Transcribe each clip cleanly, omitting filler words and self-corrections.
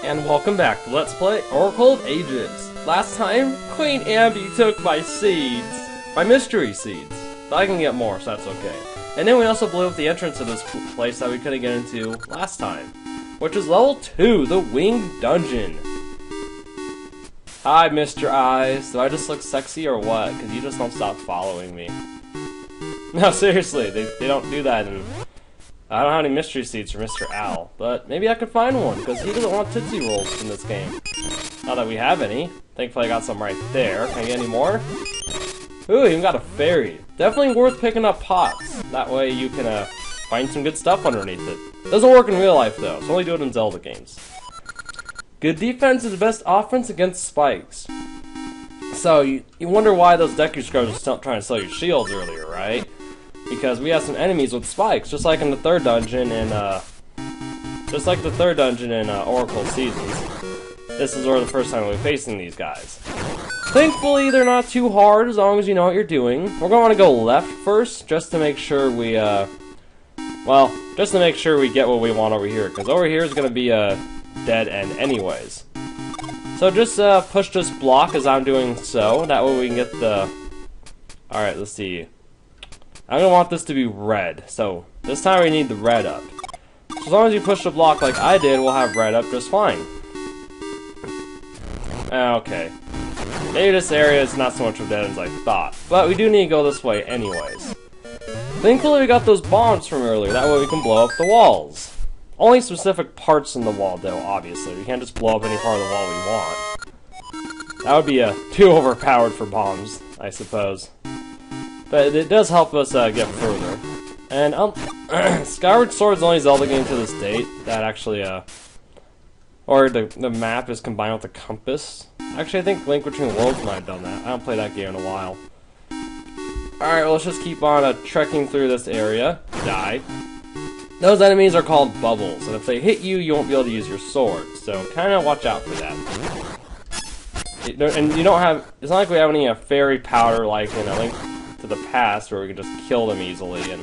and welcome back to Let's Play Oracle of Ages. Last time, Queen Ambi took my seeds. My mystery seeds. But I can get more, so that's okay. And then we also blew up the entrance of this place that we couldn't get into last time. Which is level 2, the Winged Dungeon. Hi, Mr. Eyes. Do I just look sexy or what? Because you just don't stop following me. No, seriously, they don't do that in... I don't have any mystery seeds for Mr. Owl, but maybe I could find one, because he doesn't want Tootsie Rolls in this game. Not that we have any. Thankfully I got some right there. Can I get any more? Ooh, even got a fairy. Definitely worth picking up pots. That way you can find some good stuff underneath it. Doesn't work in real life though, so only do it in Zelda games. Good defense is the best offense against spikes. So, you wonder why those Deku Scrubs were still trying to sell you shields earlier, right? Because we have some enemies with spikes, just like in the third dungeon in Oracle Seasons. This is where the first time we'll be facing these guys. Thankfully, they're not too hard as long as you know what you're doing. We're gonna want to go left first, just to make sure we, just to make sure we get what we want over here, because over here is gonna be a dead end anyways. So just push this block as I'm doing so. That way we can get the. All right, let's see. I'm gonna want this to be red, so this time we need the red up. So as long as you push the block like I did, we'll have red up just fine. Okay. Maybe this area is not so much of dead as I thought, but we do need to go this way anyways. Thankfully we got those bombs from earlier, that way we can blow up the walls. Only specific parts in the wall though, obviously. We can't just blow up any part of the wall we want. That would be too overpowered for bombs, I suppose. But it does help us get further. And Skyward Sword is the only Zelda game to this date that actually, or the map is combined with the compass. Actually, I think Link Between Worlds might have done that. I don't play that game in a while. Alright, well, let's just keep on trekking through this area. Die. Those enemies are called bubbles, and if they hit you, you won't be able to use your sword. So, kind of watch out for that. And you don't have, it's not like we have any fairy powder like in a Link to the Past where we can just kill them easily and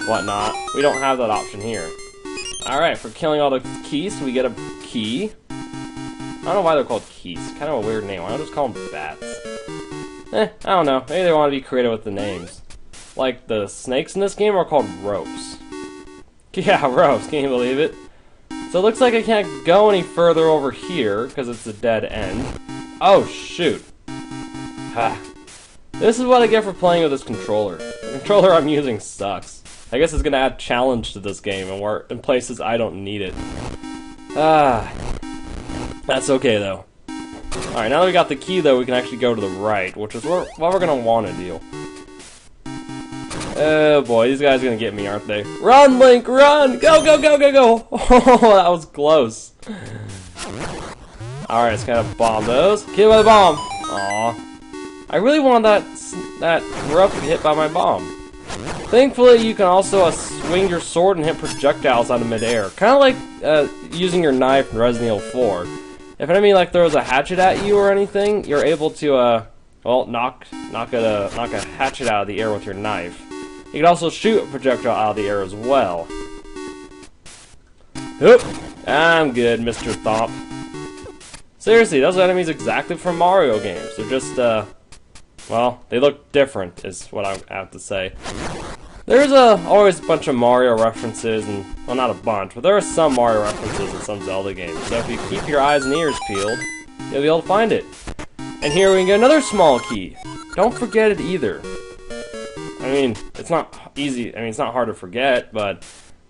whatnot. We don't have that option here. Alright, for killing all the keys, we get a key. I don't know why they're called keys. Kind of a weird name. Why don't I just call them bats? I don't know. Maybe they want to be creative with the names. Like the snakes in this game are called ropes. Yeah, ropes. Can you believe it? So it looks like I can't go any further over here because it's a dead end. Oh, shoot. Ha. This is what I get for playing with this controller. The controller I'm using sucks. I guess it's gonna add challenge to this game and work in places I don't need it. That's okay though. Alright, now that we got the key though, we can actually go to the right, which is what we're gonna want to do. Oh boy, these guys are gonna get me, aren't they? Run, Link, run! Go, go, go, go, go! Oh, that was close. Alright, let's kind of bomb those. Kill by the bomb! Aw. I really want that rough to get hit by my bomb. Thankfully, you can also swing your sword and hit projectiles out of midair. Kind of like using your knife in Resident Evil 4. If an enemy throws a hatchet at you or anything, you're able to knock a hatchet out of the air with your knife. You can also shoot a projectile out of the air as well. Oop! I'm good, Mr. Thwomp. Seriously, those are enemies exactly from Mario games. They're just well, they look different, is what I have to say. There's always a bunch of Mario references, and well, not a bunch, but there are some Mario references in some Zelda games. So if you keep your eyes and ears peeled, you'll be able to find it. And here we can get another small key. Don't forget it either. I mean, it's not easy. I mean, it's not hard to forget, but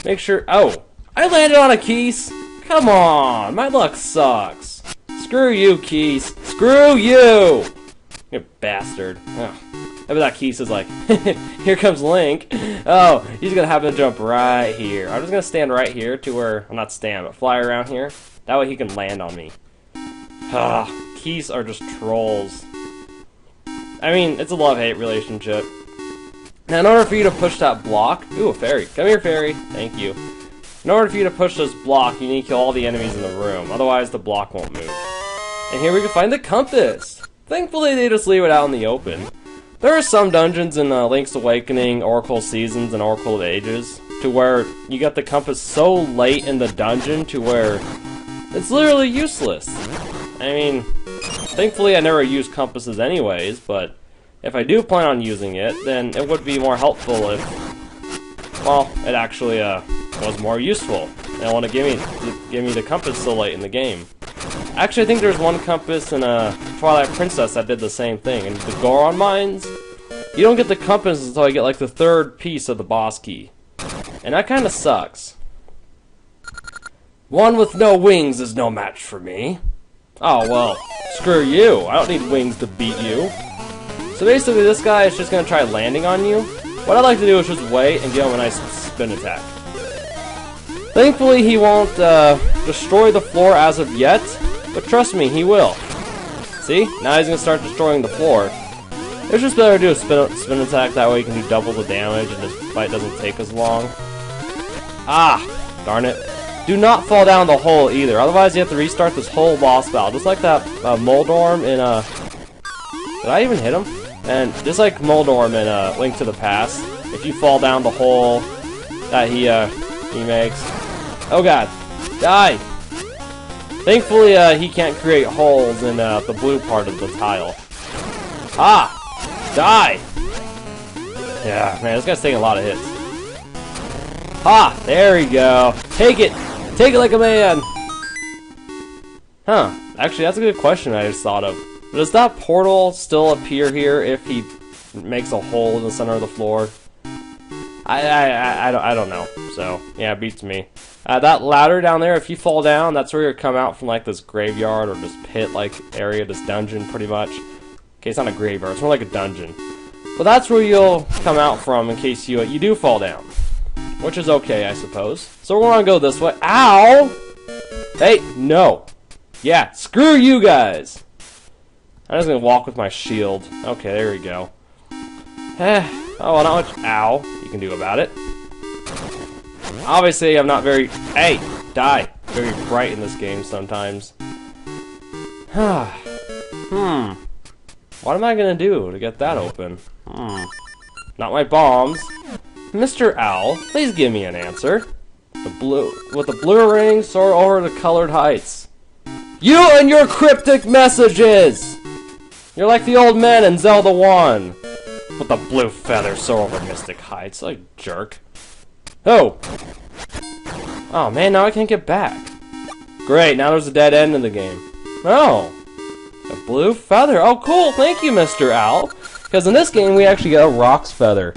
make sure. Oh, I landed on a Keys. Come on, my luck sucks. Screw you, Keys. Screw you. You bastard. Oh. I bet that Keys is like, here comes Link. Oh, he's gonna happen to jump right here. I'm just gonna stand right here to where, well, not stand, but fly around here. That way he can land on me. Ah, Keys are just trolls. I mean, it's a love-hate relationship. Now, in order for you to push that block, ooh, a fairy. Come here, fairy. Thank you. In order for you to push this block, you need to kill all the enemies in the room. Otherwise, the block won't move. And here we can find the compass. Thankfully, they just leave it out in the open. There are some dungeons in Link's Awakening, Oracle Seasons, and Oracle of Ages to where you get the compass so late in the dungeon to where It's literally useless. I mean, thankfully I never use compasses anyways, but if I do plan on using it, then it would be more helpful if, well, it actually was more useful. They don't want to give me the compass so late in the game. Actually, I think there's one compass in Twilight Princess that did the same thing. And the Goron mines, you don't get the compass until I get like the 3rd piece of the boss key. And that kind of sucks. One with no wings is no match for me. Oh, well, screw you. I don't need wings to beat you. So basically, this guy is just going to try landing on you. What I'd like to do is just wait and give him a nice spin attack. Thankfully, he won't destroy the floor as of yet, but trust me, he will. See? Now he's going to start destroying the floor. It's just better to do a spin attack, that way you can do double the damage and this fight doesn't take as long. Ah! Darn it. Do not fall down the hole either, otherwise you have to restart this whole boss battle. Just like that Moldorm in Did I even hit him? And just like Moldorm in Link to the Past, if you fall down the hole that he makes. Oh god. Die! Thankfully he can't create holes in the blue part of the tile. Ah! Die! Yeah, man, this guy's taking a lot of hits. Ah! There we go. Take it! Take it like a man! Huh. Actually, that's a good question I just thought of. Does that portal still appear here if he makes a hole in the center of the floor? I don't know. So, yeah, it beats me. That ladder down there, if you fall down, that's where you come out from like this graveyard or this pit-like area, this dungeon, pretty much. Okay, it's not a graveyard, it's more like a dungeon. But that's where you'll come out from in case you do fall down. Which is okay, I suppose. So we're gonna go this way. Ow! Hey, no. Yeah, screw you guys! I'm just gonna walk with my shield. Okay, there we go. Oh, well, not much ow you can do about it. Obviously, I'm not very... Hey! Die! Very bright in this game sometimes. What am I gonna do to get that open? Not my bombs. Mr. Owl, please give me an answer. With the blue ring, soar over the colored heights. You and your cryptic messages! You're like the old man in Zelda 1. With the blue feather, soar over mystic heights. Like jerk. Oh! Oh man, now I can't get back. Great, now there's a dead end in the game. Oh! A blue feather. Oh cool, thank you, Mr. Owl. Because in this game, we actually get a Rock's Feather.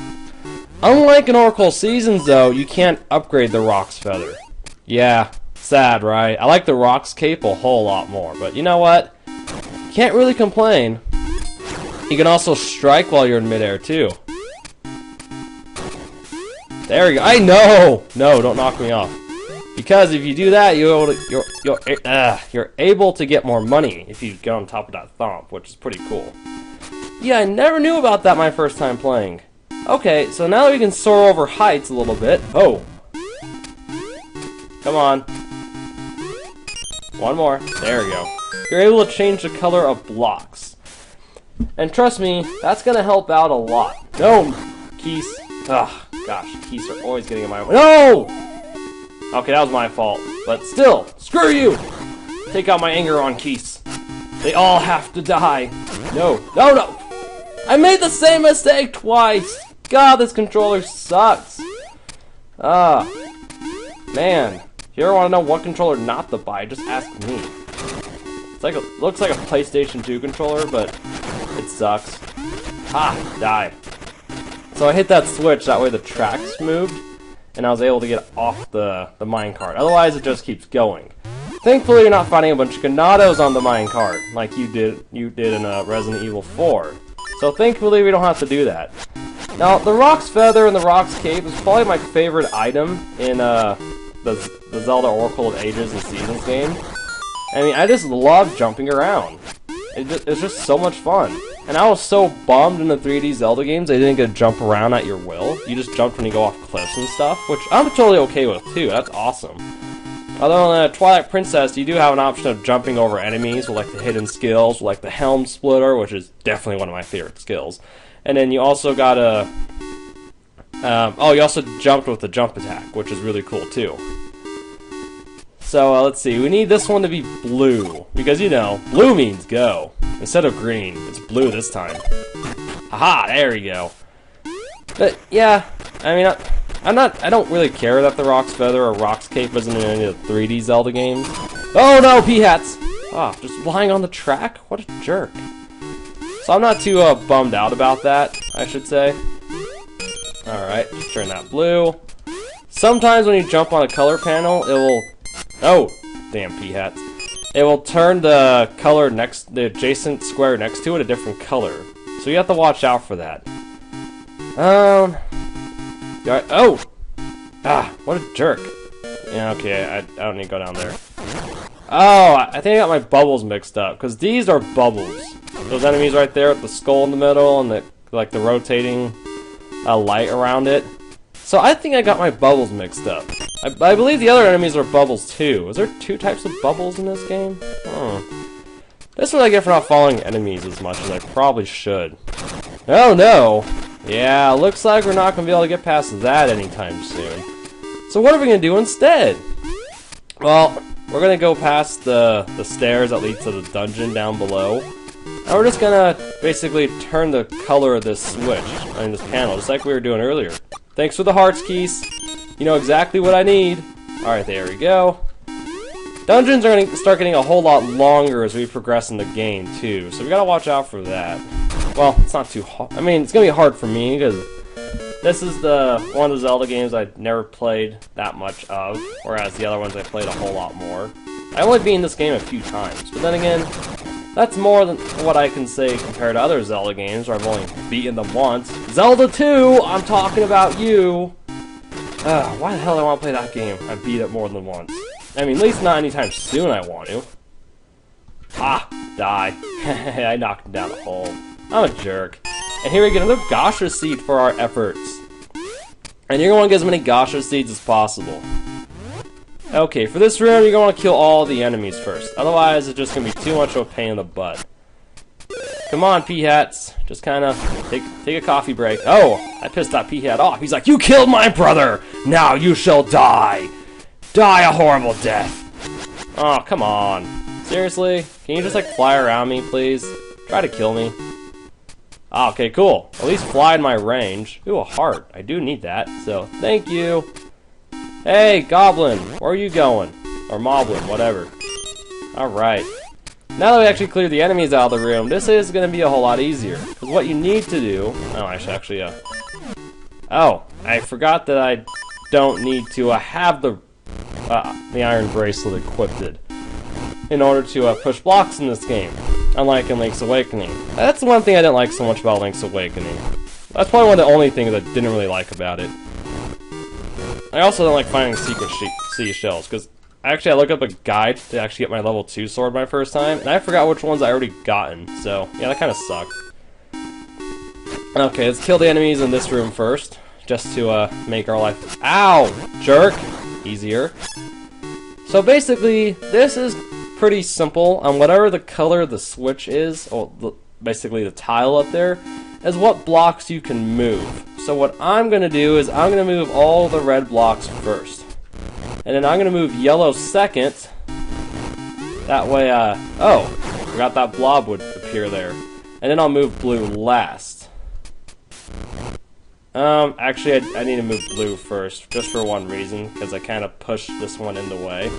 Unlike in Oracle Seasons, though, you can't upgrade the Rock's Feather. Yeah, sad, right? I like the Rock's Cape a whole lot more, but you know what? Can't really complain. You can also strike while you're in midair, too. There we go. I know! No, don't knock me off. Because if you do that, you're able to get more money if you get on top of that thwomp, which is pretty cool. Yeah, I never knew about that my first time playing. Okay, so now that we can soar over heights a little bit. Oh! Come on. One more. There we go. You're able to change the color of blocks. And trust me, that's gonna help out a lot. No! Keys. Ugh, gosh, keys are always getting in my way. No! Okay, that was my fault. But still, screw you! Take out my anger on Keys. They all have to die. No, no, no! I made the same mistake twice! God, this controller sucks! Man. If you ever want to know what controller not to buy, just ask me. It's like looks like a PlayStation 2 controller, but it sucks. Ha! Die. So I hit that switch, that way the tracks moved, and I was able to get off the minecart. Otherwise, it just keeps going. Thankfully, you're not fighting a bunch of Ganados on the minecart, like you did in Resident Evil 4. So thankfully, we don't have to do that. Now, the Rock's Feather and the Rock's Cape is probably my favorite item in the Zelda Oracle of Ages and Seasons game. I mean, I just love jumping around. It's just so much fun. And I was so bummed in the 3D Zelda games they didn't get to jump around at your will. You just jumped when you go off cliffs and stuff, which I'm totally okay with too. That's awesome. Although in Twilight Princess, you do have an option of jumping over enemies with like the hidden skills, like the Helm Splitter, which is definitely one of my favorite skills. And then you also got a... you also jumped with the jump attack, which is really cool too. So let's see, we need this one to be blue, because you know, blue means go. Instead of green, it's blue this time. Haha, there we go. But yeah, I mean, I don't really care that the Rock's Feather or Rock's Cape isn't in any of the 3D Zelda games. Oh no, P-Hats! Ah, just lying on the track? What a jerk. So I'm not too bummed out about that, I should say. Alright, just turn that blue. Sometimes when you jump on a color panel, it will... Oh, damn P-Hats. It will turn the color the adjacent square next to it a different color. So you have to watch out for that. Oh! Ah, what a jerk. Yeah, okay, I don't need to go down there. Oh, I think I got my bubbles mixed up, because these are bubbles. Those enemies right there with the skull in the middle and the rotating light around it. So I think I got my bubbles mixed up. I believe the other enemies are bubbles too. Is there 2 types of bubbles in this game? This is what I get for not following enemies as much as I probably should. Oh no! Yeah, looks like we're not going to be able to get past that anytime soon. So what are we going to do instead? Well, we're going to go past the stairs that lead to the dungeon down below. And we're just going to basically turn the color of this switch, I mean this panel, just like we were doing earlier. Thanks for the hearts, Keys. You know exactly what I need. Alright, there we go. Dungeons are going to start getting a whole lot longer as we progress in the game, too. So we got to watch out for that. Well, it's not too hard. I mean, it's going to be hard for me, because this is one of the Zelda games I've never played that much of, whereas the other ones I played a whole lot more. I've only beaten this game a few times, but then again, that's more than what I can say compared to other Zelda games where I've only beaten them once. Zelda 2! I'm talking about you! Why the hell do I want to play that game? I beat it more than once. I mean, at least not anytime soon I want to. Ah! Die. I knocked him down the hole. I'm a jerk. And here we get another Gasha Seed for our efforts. And you're going to want to get as many Gasha Seeds as possible. Okay, for this room, you're going to want to kill all the enemies first. Otherwise, it's just going to be too much of a pain in the butt. Come on, P-Hats. Just kind of take a coffee break. Oh, I pissed that P-Hat off. He's like, you killed my brother! Now you shall die! Die a horrible death! Oh, come on. Seriously? Can you just, like, fly around me, please? Try to kill me. Ah, okay, cool. At least fly in my range. Ooh, a heart. I do need that, so thank you. Hey, Goblin, where are you going? Or Moblin, whatever. Alright. Now that we actually cleared the enemies out of the room, this is going to be a whole lot easier. Because what you need to do... Oh, I should actually, Oh, I forgot that I don't need to have the iron bracelet equipped in order to push blocks in this game. Unlike in Link's Awakening. That's the one thing I didn't like so much about Link's Awakening. That's probably one of the only things I didn't really like about it. I also don't like finding secret seashells, because actually I looked up a guide to actually get my level 2 sword my first time, and I forgot which ones I already gotten, so yeah, that kind of sucked. Okay, let's kill the enemies in this room first, just to make our life... Ow! Jerk! Easier. So basically, this is pretty simple, and whatever the color of the switch is, or basically the tile up there, is what blocks you can move. So what I'm going to do is I'm going to move all the red blocks first. And then I'm going to move yellow second. That way, oh, forgot that blob would appear there. And then I'll move blue last. Actually, I need to move blue first, just for one reason, because I kind of pushed this one in the way.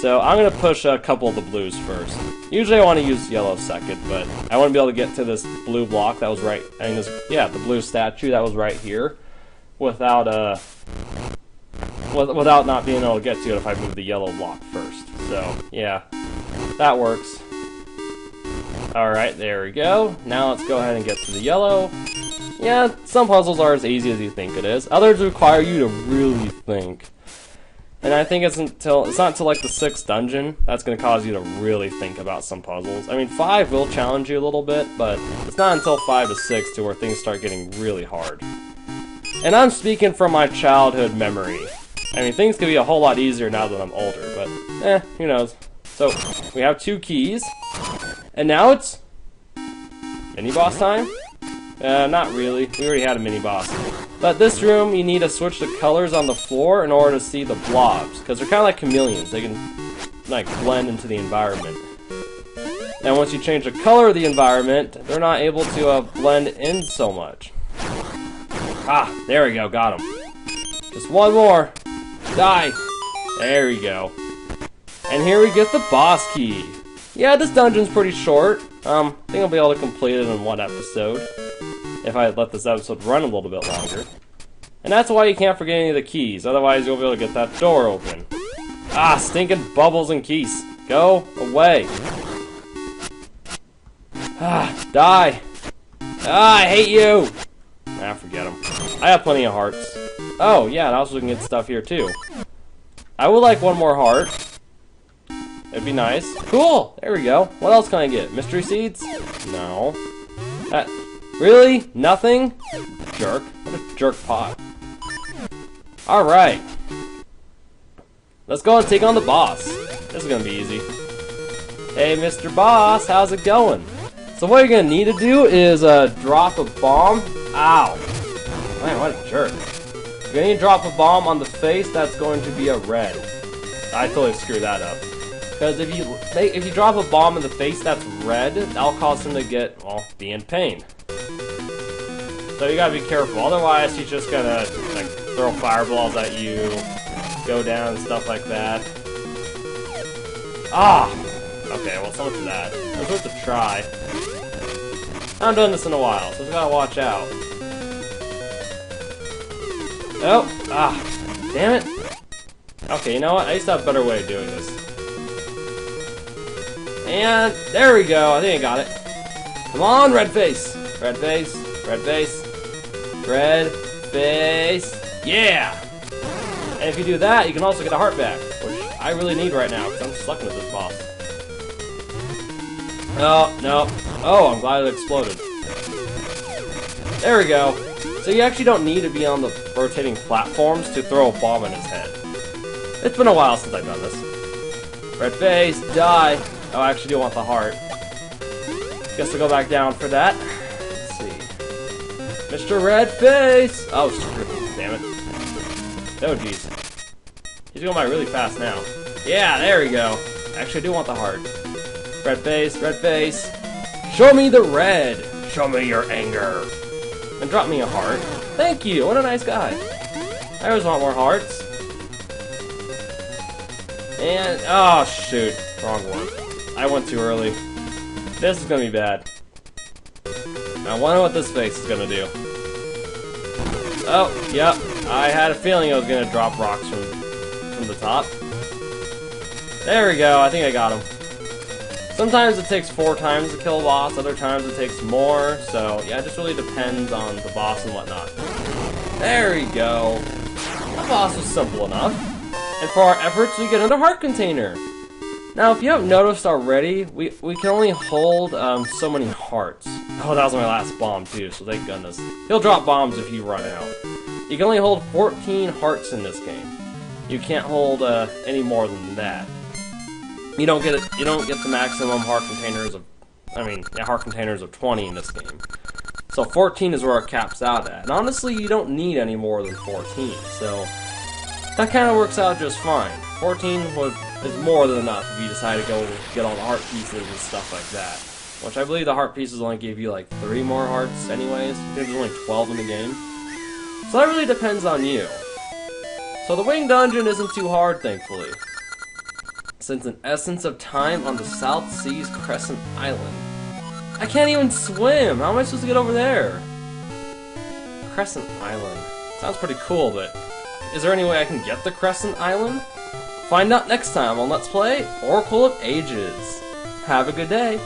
So I'm going to push a couple of the blues first. Usually I want to use yellow second, but I want to be able to get to this blue block that was right, I mean, the blue statue that was right here, without not being able to get to it if I move the yellow block first. So yeah, that works. Alright, there we go. Now let's go ahead and get to the yellow. Yeah, some puzzles are as easy as you think it is. Others require you to really think. And I think it's not until like the 6th dungeon that's going to cause you to really think about some puzzles. I mean, 5 will challenge you a little bit, but it's not until 5 to 6 to where things start getting really hard. And I'm speaking from my childhood memory. I mean, things could be a whole lot easier now that I'm older, but who knows. So, we have 2 keys, and now it's mini-boss time? Not really. We already had a mini-boss But this room, you need to switch the colors on the floor in order to see the blobs, because they're kind of like chameleons. They can like blend into the environment. And once you change the color of the environment, they're not able to blend in so much. Ah, there we go, got him. Just one more. Die. There we go. And here we get the boss key. Yeah, this dungeon's pretty short. I think I'll be able to complete it in one episode, if I let this episode run a little bit longer. And that's why you can't forget any of the keys, otherwise you'll be able to get that door open. Ah, stinking bubbles and keys. Go away. Ah, die. Ah, I hate you. Ah, forget them. I have plenty of hearts. Oh, yeah, and I also can get stuff here too. I would like one more heart. It'd be nice. Cool! There we go. What else can I get? Mystery seeds? No. Really? Nothing? Jerk. What a jerk pot. Alright. Let's go and take on the boss. This is gonna be easy. Hey, Mr. Boss, how's it going? So what you're gonna need to do is drop a bomb. Ow. Man, what a jerk. You're gonna need to drop a bomb on the face that's going to be a red. I totally screwed that up. Because if you drop a bomb in the face that's red, that'll cause him to get, well, be in pain. So you gotta be careful, otherwise he's just gonna like throw fireballs at you, go down and stuff like that. Ah! Okay, well, so much for that. I was worth a try. I haven't done this in a while, so we gotta watch out. Oh! Ah! Damn it! Okay, you know what? I used to have a better way of doing this. And there we go. I think I got it. Come on, red face! Red face, red face, red face. Yeah! And if you do that, you can also get a heart back, which I really need right now, because I'm sucking at this boss. Oh, no. Oh, I'm glad it exploded. There we go. So you actually don't need to be on the rotating platforms to throw a bomb in his head. It's been a while since I've done this. Red face, die. Oh, I actually do want the heart. Guess I'll go back down for that. Let's see. Mr. Red Face! Oh, screw. Damn it. Oh, jeez. He's going by really fast now. Yeah, there we go. Actually, I do want the heart. Red face, red face. Show me the red. Show me your anger. And drop me a heart. Thank you. What a nice guy. I always want more hearts. And, oh, shoot. Wrong one. I went too early. This is gonna be bad. I wonder what this face is gonna do. Oh, yep. I had a feeling I was gonna drop rocks from the top. There we go. I think I got him. Sometimes it takes 4 times to kill a boss, other times it takes more, so yeah, it just really depends on the boss and whatnot. There we go. The boss was simple enough. And for our efforts, we get another heart container. Now, if you haven't noticed already, we can only hold so many hearts. Oh, that was my last bomb too, so thank goodness. He'll drop bombs if you run out. You can only hold 14 hearts in this game. You can't hold any more than that. You don't get the maximum heart containers of, heart containers of 20 in this game. So 14 is where it caps out at. And honestly, you don't need any more than 14, so that kind of works out just fine. 14 is more than enough if you decide to go get all the heart pieces and stuff like that. Which I believe the heart pieces only give you like 3 more hearts anyways. I think there's only 12 in the game. So that really depends on you. So the wing dungeon isn't too hard, thankfully. Since an essence of time on the South Seas Crescent Island. I can't even swim! How am I supposed to get over there? Crescent Island. Sounds pretty cool, but is there any way I can get the Crescent Island? Find out next time on Let's Play Oracle of Ages. Have a good day.